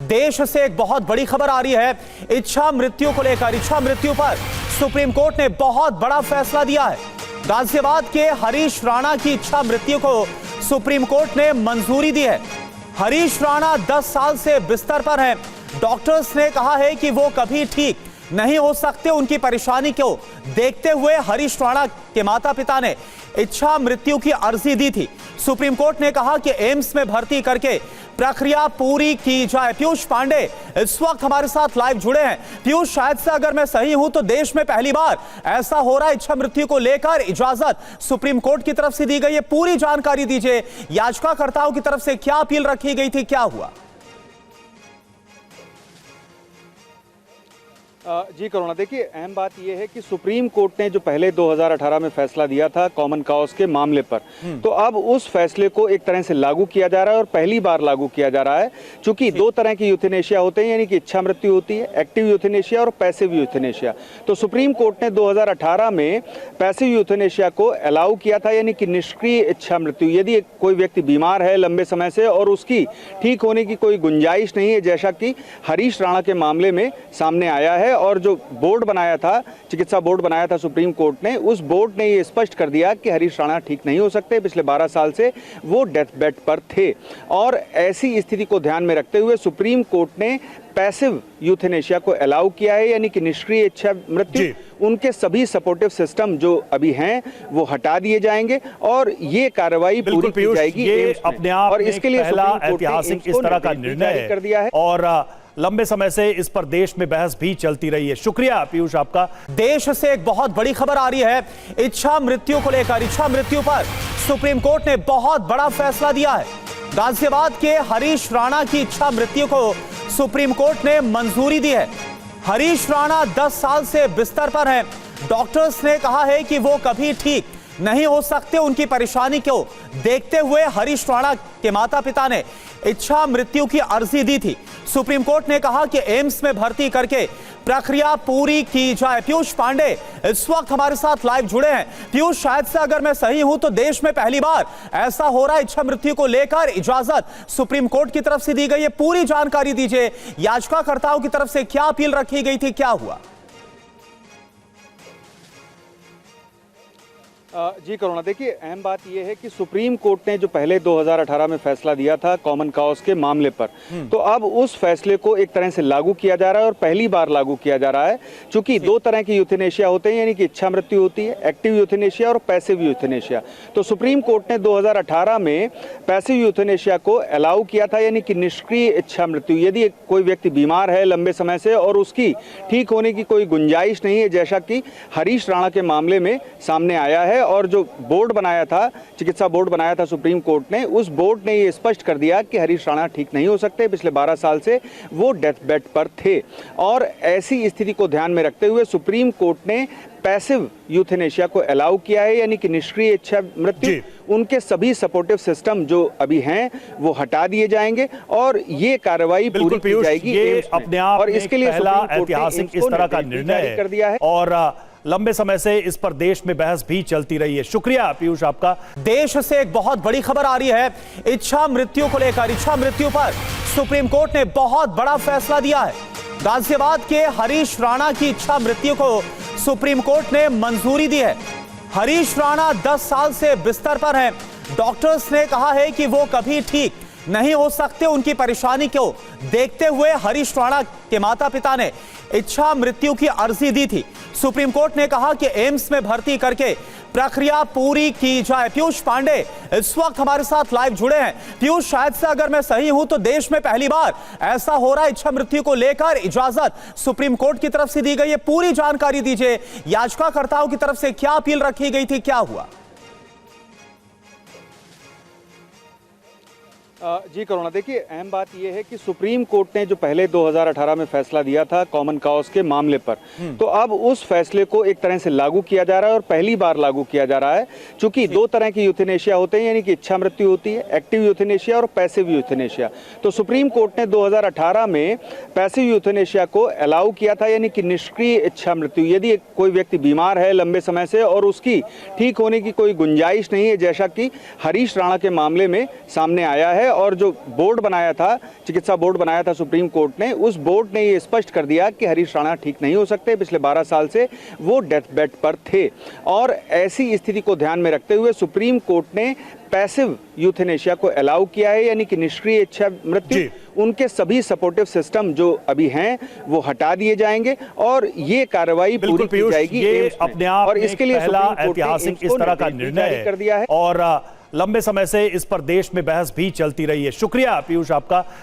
देश से एक बहुत बड़ी खबर आ रही है। इच्छा मृत्यु को लेकर, इच्छा मृत्यु पर सुप्रीम कोर्ट ने बहुत बड़ा फैसला दिया है। गाजियाबाद के हरीश राणा की इच्छा मृत्यु को सुप्रीम कोर्ट ने मंजूरी दी है। हरीश राणा 10 साल से बिस्तर पर हैं। डॉक्टर्स ने कहा है कि वो कभी ठीक नहीं हो सकते। उनकी परेशानी को देखते हुए हरीश राणा के माता पिता ने इच्छा मृत्यु की अर्जी दी थी। सुप्रीम कोर्ट ने कहा कि एम्स में भर्ती करके प्रक्रिया पूरी की जाए। पीयूष पांडे इस वक्त हमारे साथ लाइव जुड़े हैं। पीयूष, शायद से अगर मैं सही हूं तो देश में पहली बार ऐसा हो रहा है, इच्छा मृत्यु को लेकर इजाजत सुप्रीम कोर्ट की तरफ से दी गई है। पूरी जानकारी दीजिए, याचिकाकर्ताओं की तरफ से क्या अपील रखी गई थी, क्या हुआ? जी करुणा, देखिए अहम बात यह है कि सुप्रीम कोर्ट ने जो पहले 2018 में फैसला दिया था कॉमन कॉज के मामले पर, तो अब उस फैसले को एक तरह से लागू किया जा रहा है और पहली बार लागू किया जा रहा है। चूंकि दो तरह की यूथेनेशिया होते हैं, यानी कि इच्छा मृत्यु होती है, एक्टिव यूथेनेशिया और पैसिव यूथेनेशिया। तो सुप्रीम कोर्ट ने 2018 में पैसिव यूथेनेशिया को अलाउ किया था, यानी कि निष्क्रिय इच्छा मृत्यु। यदि कोई व्यक्ति बीमार है लंबे समय से और उसकी ठीक होने की कोई गुंजाइश नहीं है, जैसा कि हरीश राणा के मामले में सामने आया है, और जो बोर्ड बनाया था, चिकित्सा बोर्ड बनाया था सुप्रीम कोर्ट ने, उस बोर्ड ने ये स्पष्ट कर दिया कि हरीश राणा ठीक नहीं हो सकते। पिछले 12 साल से वो डेथ बेड पर थे, और ऐसी स्थिति को ध्यान में रखते हुए सुप्रीम कोर्ट ने पैसिव यूथेनेशिया को अलाउ किया है, यानी कि निष्क्रिय इच्छा मृत्यु। उनके सभी सपोर्टिव सिस्टम जो अभी हैं वो हटा दिए जाएंगे और ये कार्रवाई पूरी की जाएगी। ये अपने आप और इसके लिए पहला ऐतिहासिक इस तरह का निर्णय कर दिया है, और लंबे समय से इस पर देश में बहस भी चलती रही है। शुक्रिया पीयूष आपका। देश से एक बहुत बड़ी खबर आ रही है। इच्छा मृत्यु को लेकर, इच्छा मृत्यु पर सुप्रीम कोर्ट ने बहुत बड़ा फैसला दिया है। गाजियाबाद के हरीश राणा की इच्छा मृत्यु को सुप्रीम कोर्ट ने मंजूरी दी है। हरीश राणा 10 साल से बिस्तर पर हैं। डॉक्टर्स ने कहा है कि वो कभी ठीक नहीं हो सकते। उनकी परेशानी को देखते हुए हरीश राणा के माता पिता ने इच्छा मृत्यु की अर्जी दी थी। सुप्रीम कोर्ट ने कहा कि एम्स में भर्ती करके प्रक्रिया पूरी की जाए। पीयूष पांडे इस वक्त हमारे साथ लाइव जुड़े हैं। पीयूष, शायद से अगर मैं सही हूं तो देश में पहली बार ऐसा हो रहा है, इच्छा मृत्यु को लेकर इजाजत सुप्रीम कोर्ट की तरफ से दी गई है। पूरी जानकारी दीजिए, याचिकाकर्ताओं की तरफ से क्या अपील रखी गई थी, क्या हुआ? जी करुणा, देखिए अहम बात यह है कि सुप्रीम कोर्ट ने जो पहले 2018 में फैसला दिया था कॉमन कॉज के मामले पर, तो अब उस फैसले को एक तरह से लागू किया जा रहा है और पहली बार लागू किया जा रहा है। चूंकि दो तरह की यूथेनेशिया होते हैं, यानी कि इच्छा मृत्यु होती है, एक्टिव यूथेनेशिया और पैसिव यूथेनेशिया। तो सुप्रीम कोर्ट ने 2018 में पैसिव यूथेनेशिया को अलाउ किया था, यानी कि निष्क्रिय इच्छा मृत्यु। यदि कोई व्यक्ति बीमार है लंबे समय से और उसकी ठीक होने की कोई गुंजाइश नहीं है, जैसा कि हरीश राणा के मामले में सामने आया है, और जो बोर्ड बनाया था, चिकित्सा बोर्ड बनाया था सुप्रीम कोर्ट ने, उस बोर्ड ने ये स्पष्ट कर दिया कि हरीश राणा ठीक नहीं हो सकते। पिछले 12 साल से वो डेथ बेड पर थे, और ऐसी स्थिति को ध्यान में रखते हुए सुप्रीम कोर्ट ने पैसिव यूथेनेशिया को अलाउ किया है, यानी कि निष्क्रिय इच्छा मृत्यु। उनके सभी सपोर्टिव सिस्टम जो अभी हैं वो हटा दिए जाएंगे और ये कार्रवाई पूरी की जाएगी। ये अपने आप और इसके लिए पहला ऐतिहासिक इस तरह का निर्णय कर दिया है, और लंबे समय से इस पर देश में बहस भी चलती रही है। शुक्रिया पीयूष आपका। देश से एक बहुत बड़ी खबर आ रही है। इच्छा मृत्यु को लेकर, इच्छा मृत्यु पर सुप्रीम कोर्ट ने बहुत बड़ा फैसला दिया है। गाजियाबाद के हरीश राणा की इच्छा मृत्यु को सुप्रीम कोर्ट ने मंजूरी दी है। हरीश राणा 10 साल से बिस्तर पर हैं। डॉक्टर्स ने कहा है कि वो कभी ठीक नहीं हो सकते। उनकी परेशानी को देखते हुए हरीश राणा के माता पिता ने इच्छा मृत्यु की अर्जी दी थी। सुप्रीम कोर्ट ने कहा कि एम्स में भर्ती करके प्रक्रिया पूरी की जाए। पीयूष पांडे इस वक्त हमारे साथ लाइव जुड़े हैं। पीयूष, शायद से अगर मैं सही हूं तो देश में पहली बार ऐसा हो रहा है, इच्छा मृत्यु को लेकर इजाजत सुप्रीम कोर्ट की तरफ से दी गई है। पूरी जानकारी दीजिए, याचिकाकर्ताओं की तरफ से क्या अपील रखी गई थी, क्या हुआ? जी करुणा, देखिए अहम बात यह है कि सुप्रीम कोर्ट ने जो पहले 2018 में फैसला दिया था कॉमन कॉज के मामले पर, तो अब उस फैसले को एक तरह से लागू किया जा रहा है और पहली बार लागू किया जा रहा है। चूंकि दो तरह की यूथेनेशिया होते हैं, यानी कि इच्छा मृत्यु होती है, एक्टिव यूथेनेशिया और पैसिव यूथेनेशिया। तो सुप्रीम कोर्ट ने 2018 में पैसिव यूथेनेशिया को अलाउ किया था, यानी कि निष्क्रिय इच्छा मृत्यु। यदि कोई व्यक्ति बीमार है लंबे समय से और उसकी ठीक होने की कोई गुंजाइश नहीं है, जैसा कि हरीश राणा के मामले में सामने आया है, है और जो बोर्ड बनाया था, चिकित्सा बोर्ड बनाया था सुप्रीम कोर्ट ने, उस बोर्ड ने ये स्पष्ट कर दिया कि हरीश राणा ठीक नहीं हो सकते। पिछले 12 साल से वो डेथ बेड पर थे और ऐसी स्थिति को ध्यान में रखते हुए सुप्रीम कोर्ट ने पैसिव यूथेनेशिया को अलाउ किया है, यानी कि निष्क्रिय इच्छा मृत्यु। उनके सभी सपोर्टिव सिस्टम जो अभी हैं वो हटा दिए जाएंगे और ये कार्रवाई पूरी की जाएगी ये एम्स में। अपने आप और में इसके लिए पहला सुप्रीम कोर्ट ने ऐतिहासिक एम्स इस को तरह का निर्देश भी निर्णय जारी कर दिया है और लंबे समय से इस पर देश में बहस भी चलती रही है। शुक्रिया पीयूष आपका।